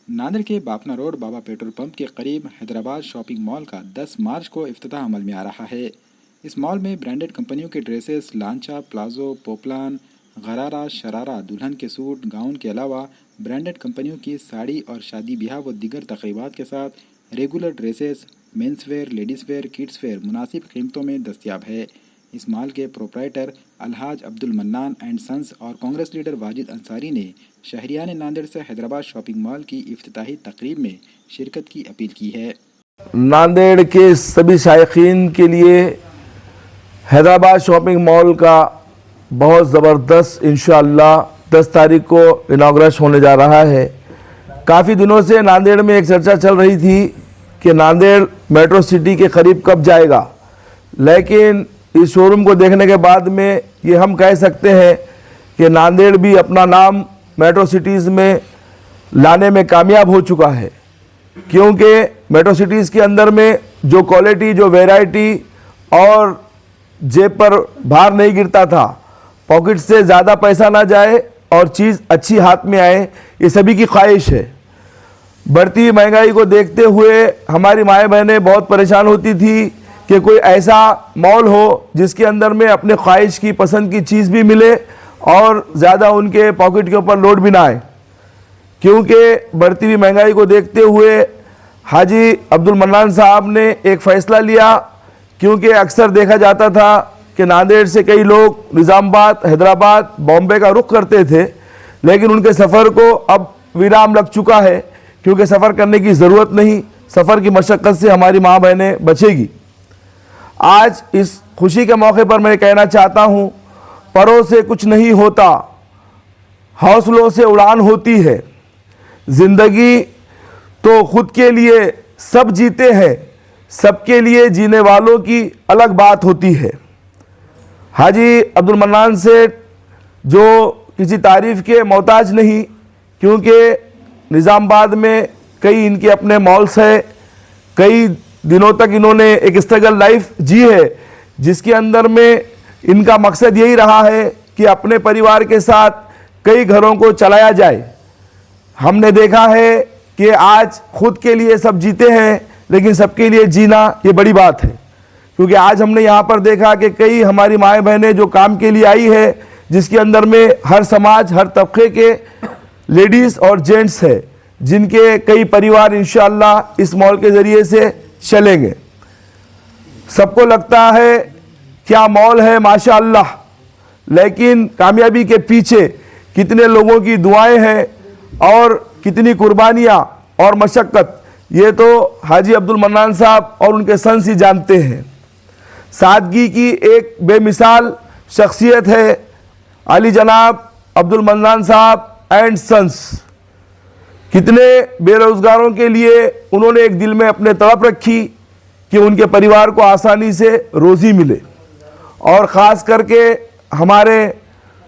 नांदेड़ के बापना रोड बाबा petrol pump के करीब हैदराबाद शॉपिंग मॉल का 10 मार्च को इफ्तिताह अमल में आ रहा है। इस मॉल में ब्रांडेड कंपनियों के ड्रेसेस लांचा, प्लाजो, पोपलान, गरारा, शरारा, दुल्हन के सूट, गाउन के अलावा ब्रांडेड कंपनियों की साड़ी और शादी ब्याह व दीगर तकरीबात के साथ regular dresses, men's wear, ladies wear, kids wear मुनासिब कीमतों में दस्तियाब है। इस मॉल के proprietor Alhaj Abdul Mannan and sons और कांग्रेस लीडर वाजिद अंसारी ने शहरियान नांदेड़ से हैदराबाद शॉपिंग मॉल की इफ्तिताही तकरीब में शिरकत की अपील की है। नांदेड़ के सभी शायकीन के लिए हैदराबाद शॉपिंग मॉल का बहुत ज़बरदस्त इंशाअल्लाह 10 तारीख को इनाग्रेशन होने जा रहा है। काफ़ी दिनों से नांदेड़ में एक चर्चा चल रही थी कि नांदेड़ मेट्रो सिटी के करीब कब जाएगा, लेकिन इस शोरूम को देखने के बाद में ये हम कह सकते हैं कि नांदेड़ भी अपना नाम मेट्रो सिटीज़ में लाने में कामयाब हो चुका है, क्योंकि मेट्रो सिटीज़ के अंदर में जो क्वालिटी, जो वैरायटी और जेब पर भार नहीं गिरता था, पॉकेट से ज़्यादा पैसा ना जाए और चीज़ अच्छी हाथ में आए, ये सभी की ख्वाहिश है। बढ़ती महंगाई को देखते हुए हमारी माएँ बहनें बहुत परेशान होती थी कि कोई ऐसा मॉल हो जिसके अंदर में अपने ख्वाहिश की, पसंद की चीज़ भी मिले और ज़्यादा उनके पॉकेट के ऊपर लोड भी ना आए। क्योंकि बढ़ती हुई महंगाई को देखते हुए हाजी अब्दुल मन्नान साहब ने एक फ़ैसला लिया, क्योंकि अक्सर देखा जाता था कि नांदेड़ से कई लोग निज़ामाबाद, हैदराबाद, बॉम्बे का रुख करते थे, लेकिन उनके सफ़र को अब विराम लग चुका है, क्योंकि सफ़र करने की ज़रूरत नहीं, सफ़र की मशक्क़त से हमारी माँ बहनें बचेगी। आज इस खुशी के मौके पर मैं कहना चाहता हूँ, परों से कुछ नहीं होता, हौसलों से उड़ान होती है। ज़िंदगी तो खुद के लिए सब जीते हैं, सबके लिए जीने वालों की अलग बात होती है। हाजी अब्दुल मन्नान सेठ जो किसी तारीफ़ के मोहताज नहीं, क्योंकि निज़ामाबाद में कई इनके अपने मॉल्स हैं, कई दिनों तक इन्होंने एक स्ट्रगल लाइफ जी है, जिसके अंदर में इनका मकसद यही रहा है कि अपने परिवार के साथ कई घरों को चलाया जाए। हमने देखा है कि आज खुद के लिए सब जीते हैं, लेकिन सबके लिए जीना ये बड़ी बात है, क्योंकि आज हमने यहाँ पर देखा कि कई हमारी माएँ बहनें जो काम के लिए आई है, जिसके अंदर में हर समाज, हर तबके के लेडीज़ और जेंट्स है, जिनके कई परिवार इंशाअल्लाह इस मॉल के ज़रिए से चलेंगे। सबको लगता है क्या मॉल है माशाअल्लाह, लेकिन कामयाबी के पीछे कितने लोगों की दुआएं हैं और कितनी कुर्बानियाँ और मशक्क़त, ये तो हाजी अब्दुल मन्नान साहब और उनके सन्स ही जानते हैं। सादगी की एक बेमिसाल शख्सियत है अली जनाब अब्दुल मन्नान साहब एंड सन्स। कितने बेरोज़गारों के लिए उन्होंने एक दिल में अपने तड़प रखी कि उनके परिवार को आसानी से रोज़ी मिले, और ख़ास करके हमारे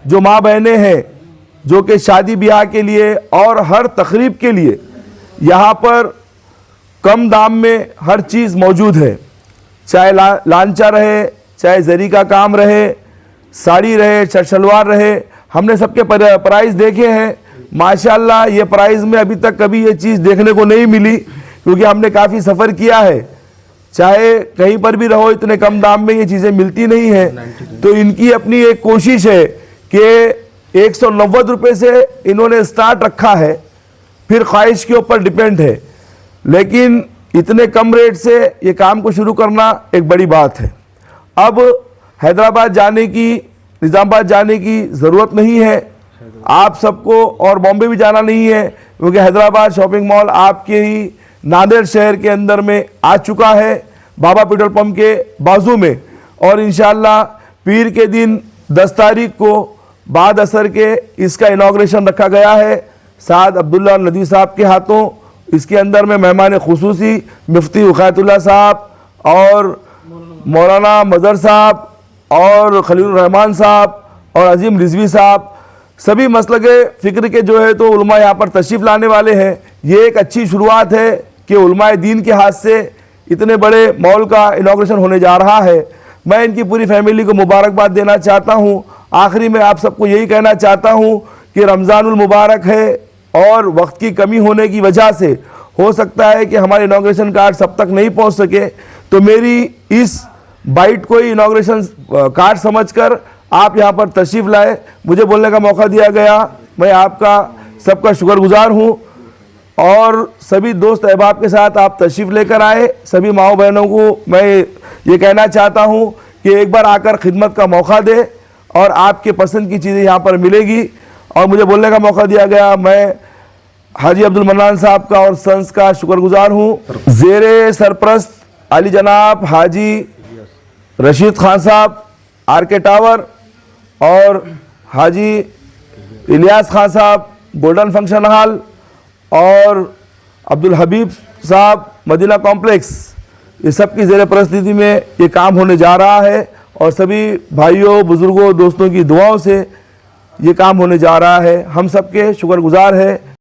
जो माँ बहनें हैं जो कि शादी ब्याह के लिए और हर तकरीब के लिए यहाँ पर कम दाम में हर चीज़ मौजूद है, चाहे लांचा रहे, चाहे जरी का काम रहे, साड़ी रहे, शलवार रहे, हमने सबके प्राइस देखे हैं। माशाल्लाह ये प्राइस में अभी तक कभी ये चीज़ देखने को नहीं मिली, क्योंकि हमने काफ़ी सफ़र किया है, चाहे कहीं पर भी रहो इतने कम दाम में ये चीज़ें मिलती नहीं हैं। तो इनकी अपनी एक कोशिश है कि 190 रुपये से इन्होंने स्टार्ट रखा है, फिर ख्वाहिश के ऊपर डिपेंड है, लेकिन इतने कम रेट से ये काम को शुरू करना एक बड़ी बात है। अब हैदराबाद जाने की, निज़ामाबाद जाने की ज़रूरत नहीं है आप सबको, और बॉम्बे भी जाना नहीं है, क्योंकि हैदराबाद शॉपिंग मॉल आपके ही नांदेड़ शहर के अंदर में आ चुका है, बाबा पेट्रोल पंप के बाजू में। और इंशाअल्लाह पीर के दिन 10 तारीख को बाद असर के इसका इनाग्रेशन रखा गया है साद अब्दुल्ला नदी साहब के हाथों। इसके अंदर में मेहमान खुसूसी मुफ्ती वक़ायतुल्लाह साहब और मौलाना मज़हर साहब और खलील रहमान साहब और अजीम रिजवी साहब, सभी मसलके फ़िक्र के जो है तो उलमा यहाँ पर तशरीफ़ लाने वाले हैं। ये एक अच्छी शुरुआत है कि उलमाए दीन के हाथ से इतने बड़े मॉल का इनाग्रेशन होने जा रहा है। मैं इनकी पूरी फैमिली को मुबारकबाद देना चाहता हूँ। आखिरी में आप सबको यही कहना चाहता हूँ कि रमज़ानुल मुबारक है, और वक्त की कमी होने की वजह से हो सकता है कि हमारे इनॉग्रेशन कार्ड सब तक नहीं पहुंच सके, तो मेरी इस बाइट को ही इनॉग्रेशन कार्ड समझकर आप यहां पर तशरीफ़ लाए, मुझे बोलने का मौका दिया गया। मैं आपका सबका शुक्रगुजार हूं और सभी दोस्त अहबाब के साथ आप तशरीफ़ लेकर आए। सभी माओ बहनों को मैं ये कहना चाहता हूं कि एक बार आकर खिदमत का मौका दे और आपके पसंद की चीज़ें यहाँ पर मिलेगी। और मुझे बोलने का मौका दिया गया, मैं हाजी अब्दुल मन्नान साहब का और संस का शुक्रगुजार हूँ। ज़ेरे सरप्रस्त अली जनाब हाजी रशीद खान साहब RK टावर और हाजी इलियास खान साहब गोल्डन फंक्शन हॉल और अब्दुल हबीब साहब मदीना कॉम्प्लेक्स, ये सब की ज़ेरे परिस्थिति में ये काम होने जा रहा है और सभी भाइयों बुज़ुर्गों दोस्तों की दुआओं से ये काम होने जा रहा है। हम सबके शुक्रगुजार है।